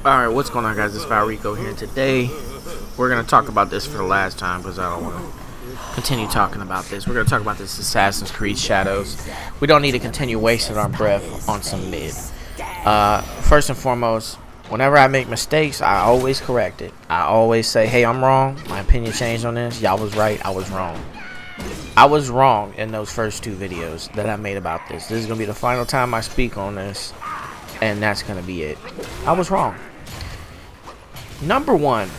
Alright, what's going on, guys? It's Valrico here. Today, we're going to talk about this for the last time because I don't want to continue talking about this. We're going to talk about this Assassin's Creed Shadows. We don't need to continue wasting our breath on some mid. First and foremost, whenever I make mistakes, I always correct it. I always say, hey, I'm wrong. My opinion changed on this. Y'all was right. I was wrong. I was wrong in those first two videos that I made about this. This is going to be the final time I speak on this, and that's going to be it. I was wrong. Number one,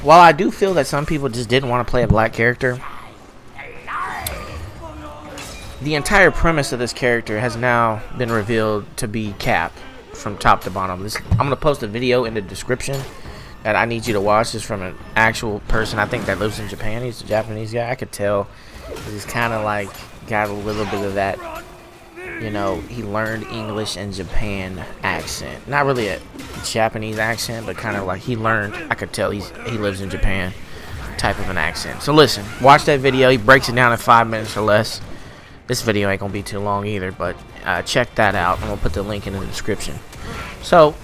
while I do feel that some people just didn't want to play a black character, the entire premise of this character has now been revealed to be Cap from top to bottom. I'm going to post a video in the description that I need you to watch. This from an actual person, I think, that lives in Japan. He's a Japanese guy. I could tell he's kind of like got a little bit of that, you know, he learned English in Japan accent. Not really a Japanese accent, but kind of like he learned, I could tell he lives in Japan type of an accent. So listen, watch that video. He breaks it down in 5 minutes or less. This video ain't gonna be too long either, but check that out. I'm gonna put the link in the description. So,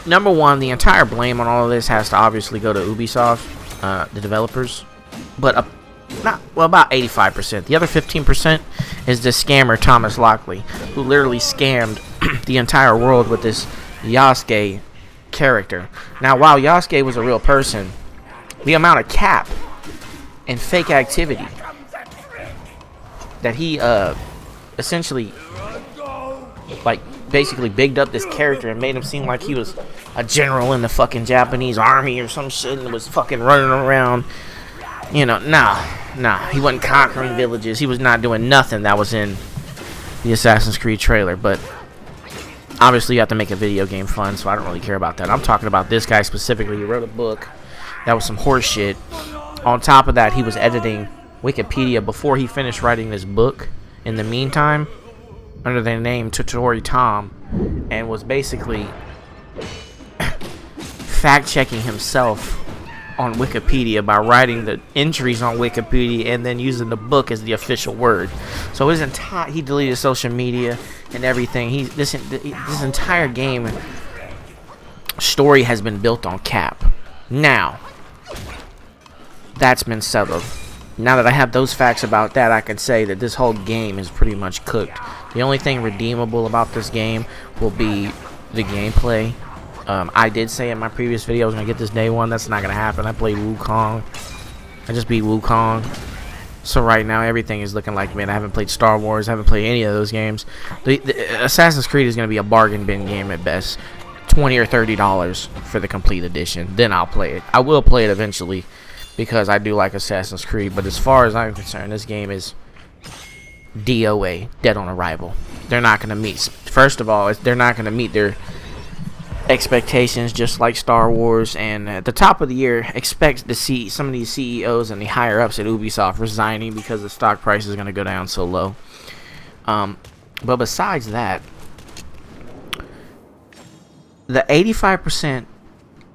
number one, the entire blame on all of this has to obviously go to Ubisoft, the developers, but about 85%. The other 15% is this scammer Thomas Lockley, who literally scammed the entire world with this Yasuke character. Now, while Yasuke was a real person, the amount of cap and fake activity that he essentially basically bigged up this character and made him seem like he was a general in the fucking Japanese army or some shit and was fucking running around. You know, nah, he wasn't conquering villages. He was not doing nothing that was in the Assassin's Creed trailer. But obviously, you have to make a video game fun, so I don't really care about that. I'm talking about this guy specifically. He wrote a book that was some horse shit. On top of that, he was editing Wikipedia before he finished writing this book. In the meantime, under the name Tutori Tom, and was basically fact-checking himself on Wikipedia by writing the entries on Wikipedia and then using the book as the official word. So he deleted social media and everything. This entire game story has been built on Cap. Now, that's been settled. Now that I have those facts about that, I can say that this whole game is pretty much cooked. The only thing redeemable about this game will be the gameplay. I did say in my previous video I was going to get this day one. That's not going to happen. I played Wukong. I just beat Wukong. So right now everything is looking like, man, I haven't played Star Wars. I haven't played any of those games. The Assassin's Creed is going to be a bargain bin game at best. $20 or $30 for the complete edition. Then I'll play it. I will play it eventually because I do like Assassin's Creed. But as far as I'm concerned, this game is DOA, dead on arrival. They're not going to meet. First of all, they're not going to meet their expectations, just like Star Wars. And at the top of the year, expect to see some of these CEOs and the higher ups at Ubisoft resigning because the stock price is going to go down so low. But besides that, the 85%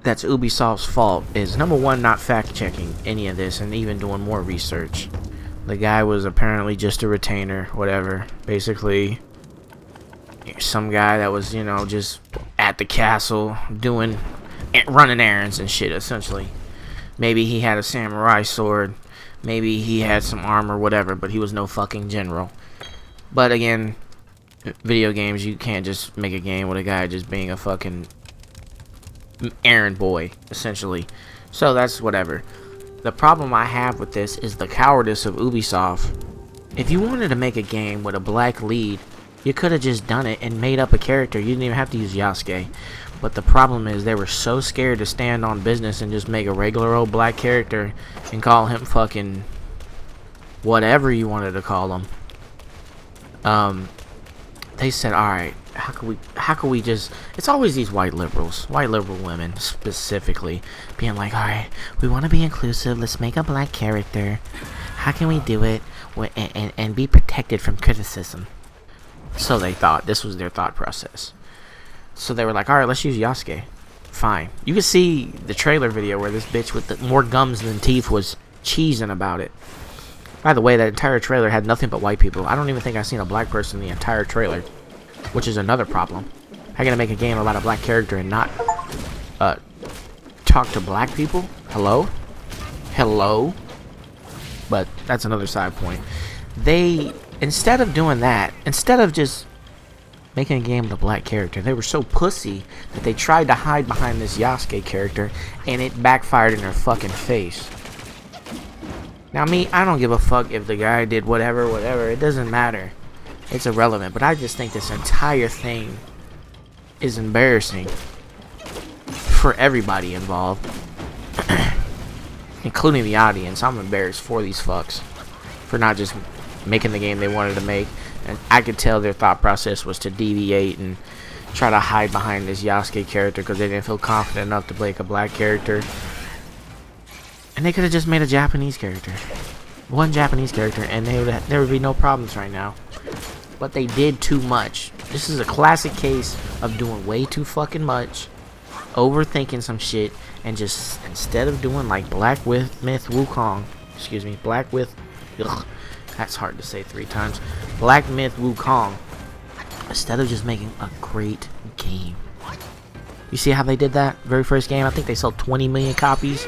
that's Ubisoft's fault is, number one, not fact checking any of this and even doing more research. The guy was apparently just a retainer, whatever. Basically, some guy that was, you know, just at the castle running errands and shit, essentially. Maybe he had a samurai sword, maybe he had some armor, whatever, but he was no fucking general. But again, video games, you can't just make a game with a guy just being a fucking errand boy, essentially. So that's whatever. The problem I have with this is the cowardice of Ubisoft. If you wanted to make a game with a black lead, you could have just done it and made up a character. You didn't even have to use Yasuke. But the problem is they were so scared to stand on business and just make a regular old black character and call him fucking whatever you wanted to call him. They said, alright, how can we just, it's always these white liberal women specifically being like, alright, we want to be inclusive, let's make a black character. How can we do it and be protected from criticism? So they thought. This was their thought process. So they were like, alright, let's use Yasuke. Fine. You can see the trailer video where this bitch with more gums than teeth was cheesing about it. By the way, that entire trailer had nothing but white people. I don't even think I've seen a black person in the entire trailer, which is another problem. How can I make a game about a black character and not talk to black people? Hello? Hello? But that's another side point. They, instead of doing that, instead of just making a game with a black character, they were so pussy that they tried to hide behind this Yasuke character, and it backfired in their fucking face. Now me, I don't give a fuck if the guy did whatever, it doesn't matter. It's irrelevant, but I just think this entire thing is embarrassing for everybody involved, including the audience. I'm embarrassed for these fucks for not just making the game they wanted to make. And I could tell their thought process was to deviate and try to hide behind this Yasuke character because they didn't feel confident enough to make a black character. And they could have just made a Japanese character. One Japanese character, and there would be no problems right now. But they did too much. This is a classic case of doing way too fucking much, overthinking some shit, and just, instead of doing like Black Myth Wukong, that's hard to say 3 times. Black Myth Wukong, instead of just making a great game. You see how they did that very first game? I think they sold 20 million copies,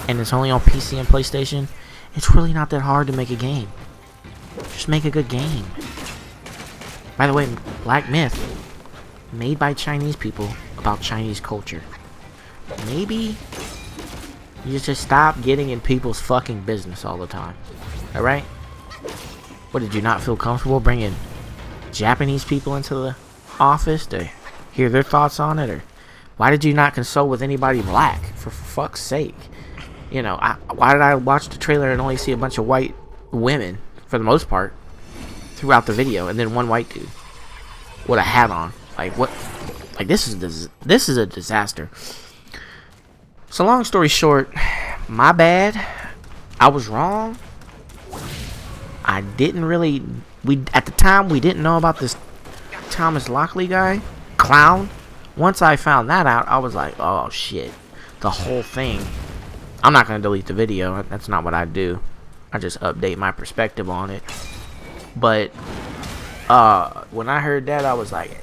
and it's only on PC and PlayStation. It's really not that hard to make a game. Just make a good game. By the way, Black Myth, made by Chinese people about Chinese culture. Maybe you just stop getting in people's fucking business all the time. Alright? What, did you not feel comfortable bringing Japanese people into the office to hear their thoughts on it? Or why did you not consult with anybody black, for fuck's sake? You know, why did I watch the trailer and only see a bunch of white women, for the most part, throughout the video, and then one white dude with a hat on? Like, what? Like, this is a disaster. So long story short, my bad. I was wrong. I didn't really, at the time we didn't know about this Thomas Lockley guy, clown. Once I found that out, I was like, oh shit, the whole thing. I'm not gonna delete the video. That's not what I do. I just update my perspective on it. But when I heard that, I was like,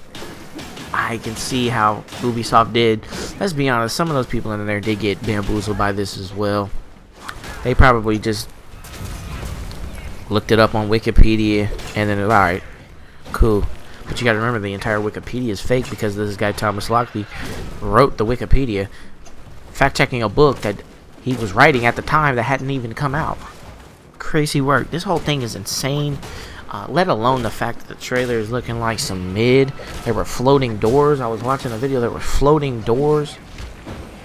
I can see how Ubisoft did. Let's be honest, some of those people in there did get bamboozled by this as well. They probably just looked it up on Wikipedia and then, alright, cool. But you gotta remember, the entire Wikipedia is fake because this guy Thomas Lockley wrote the Wikipedia, fact-checking a book that he was writing at the time that hadn't even come out. Crazy work. This whole thing is insane. Let alone the fact that the trailer is looking like some mid. There were floating doors. I was watching a video. There were floating doors.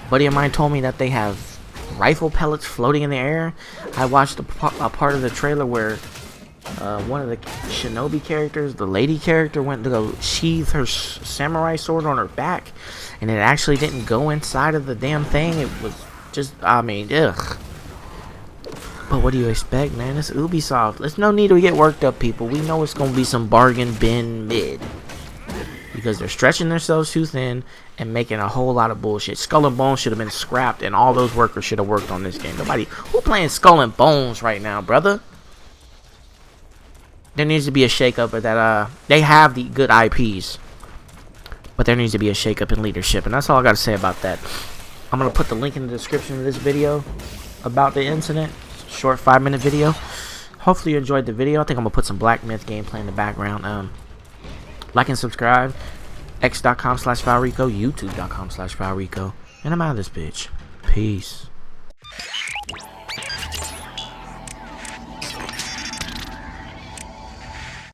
A buddy of mine told me that they have rifle pellets floating in the air. I watched a part of the trailer where one of the shinobi characters, the lady character, went to go sheath her samurai sword on her back, and it actually didn't go inside of the damn thing. It was just, I mean, ugh. But what do you expect, man? It's Ubisoft. There's no need to get worked up, people. We know it's going to be some bargain bin mid. Because they're stretching themselves too thin and making a whole lot of bullshit. Skull and Bones should have been scrapped, and all those workers should have worked on this game. Nobody, who playing Skull and Bones right now, brother? There needs to be a shakeup of that. They have the good IPs, but there needs to be a shakeup in leadership, and that's all I got to say about that. I'm going to put the link in the description of this video about the incident. Short 5-minute video. Hopefully you enjoyed the video. I think I'm going to put some Black Myth gameplay in the background. Like and subscribe. X.com/FileRico, YouTube.com/FileRico. And I'm out of this bitch. Peace.